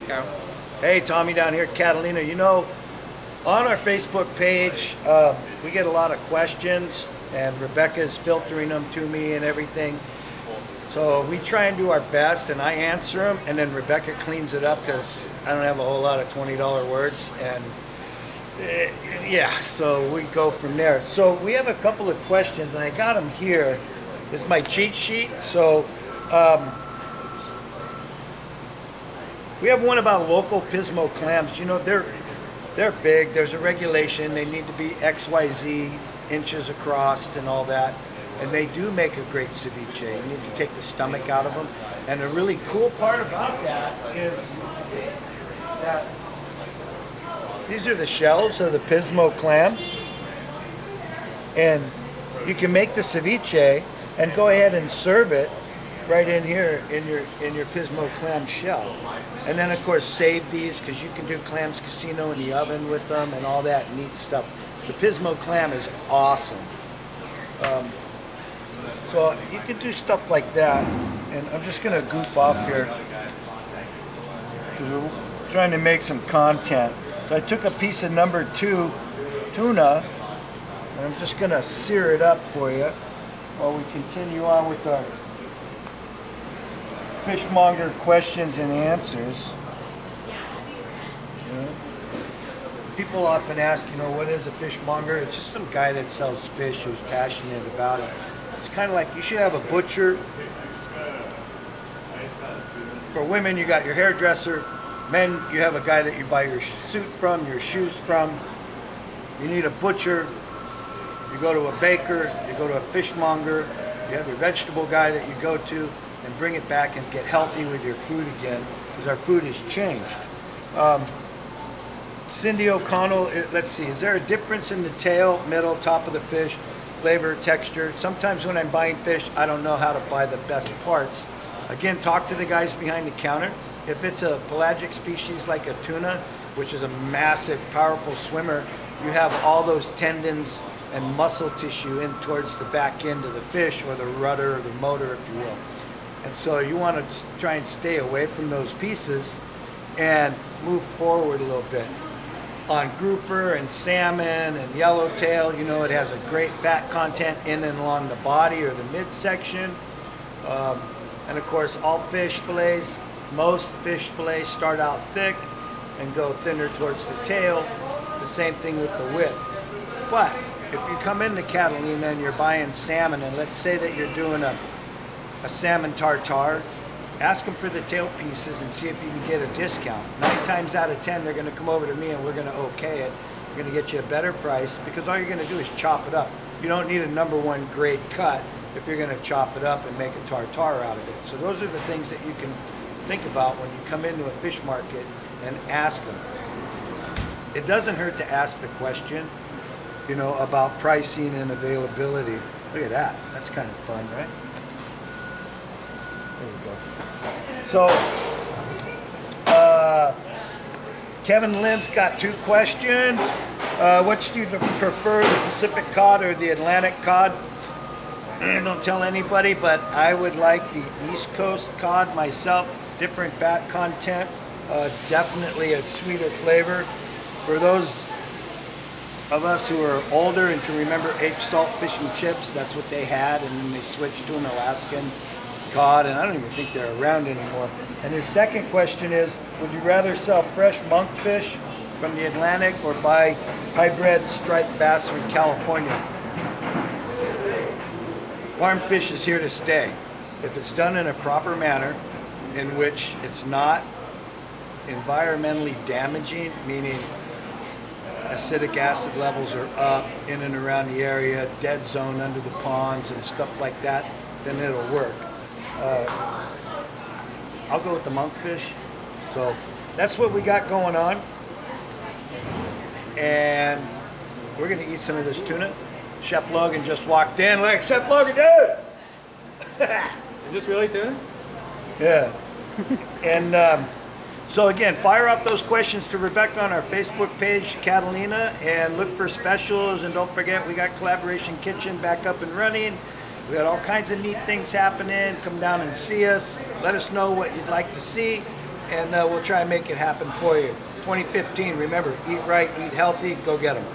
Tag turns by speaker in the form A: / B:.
A: Carol.
B: Hey, Tommy down here at Catalina. You know, on our Facebook page, we get a lot of questions, and Rebecca's filtering them to me and everything. So we try and do our best, and I answer them, and then Rebecca cleans it up because I don't have a whole lot of $20 words. And yeah, so we go from there. So we have a couple of questions, and I got them here. This is my cheat sheet. So we have one about local Pismo clams. You know, they're big. There's a regulation. They need to be XYZ inches across and all that. And they do make a great ceviche. You need to take the stomach out of them. And the really cool part about that is that these are the shells of the Pismo clam. And you can make the ceviche and go ahead and serve it right in here in your Pismo clam shell. And then of course save these because you can do clams casino in the oven with them and all that neat stuff. The Pismo clam is awesome. So you can do stuff like that. And I'm just gonna goof off here because we're trying to make some content. So I took a piece of number 2 tuna and I'm just gonna sear it up for you while we continue on with our Fishmonger questions and answers. Yeah. People often ask, you know, what is a fishmonger? It's just some guy that sells fish who's passionate about it. It's kind of like you should have a butcher. For women, you got your hairdresser. Men, you have a guy that you buy your suit from, your shoes from. You need a butcher. You go to a baker. You go to a fishmonger. You have your vegetable guy that you go to and bring it back and get healthy with your food again because our food has changed. Cindy O'Connell, let's see, is there a difference in the tail, middle, top of the fish, flavor, texture? Sometimes when I'm buying fish, I don't know how to buy the best parts. Again, talk to the guys behind the counter. If it's a pelagic species like a tuna, which is a massive, powerful swimmer, you have all those tendons and muscle tissue in towards the back end of the fish, or the rudder or the motor, if you will. And so you want to try and stay away from those pieces and move forward a little bit. On grouper and salmon and yellowtail, you know, it has a great fat content in and along the body or the midsection. And of course, all fish fillets, most fish fillets start out thick and go thinner towards the tail. The same thing with the width. But if you come into Catalina and you're buying salmon, and let's say that you're doing a salmon tartare, ask them for the tail pieces and see if you can get a discount. 9 times out of 10, they're going to come over to me and we're going to okay it. We're going to get you a better price because all you're going to do is chop it up. You don't need a #1 grade cut if you're going to chop it up and make a tartare out of it. So those are the things that you can think about when you come into a fish market and ask them. It doesn't hurt to ask the question, you know, about pricing and availability. Look at that. That's kind of fun, right? There we go. So, Kevin Lynn's got 2 questions. Which do you prefer, the Pacific cod or the Atlantic cod? Don't tell anybody, but I would like the East Coast cod myself. Different fat content, definitely a sweeter flavor. For those of us who are older and can remember H. Salt Fish and Chips, that's what they had, and then they switched to an Alaskan cod, and I don't even think they're around anymore. And his second question is, would you rather sell fresh monkfish from the Atlantic or buy hybrid striped bass from California? Farm fish is here to stay. If it's done in a proper manner, in which it's not environmentally damaging, meaning acidic acid levels are up in and around the area, dead zone under the ponds and stuff like that, then it'll work. I'll go with the monkfish. So that's what we got going on. And we're gonna eat some of this tuna. Chef Logan just walked in like, Chef Logan, dude!
A: Is this really tuna?
B: Yeah. And so again, fire up those questions to Rebecca on our Facebook page, Catalina, and look for specials. And don't forget, we got Collaboration Kitchen back up and running. We got all kinds of neat things happening. Come down and see us. Let us know what you'd like to see. and we'll try and make it happen for you. 2015, remember, eat right, eat healthy, go get them.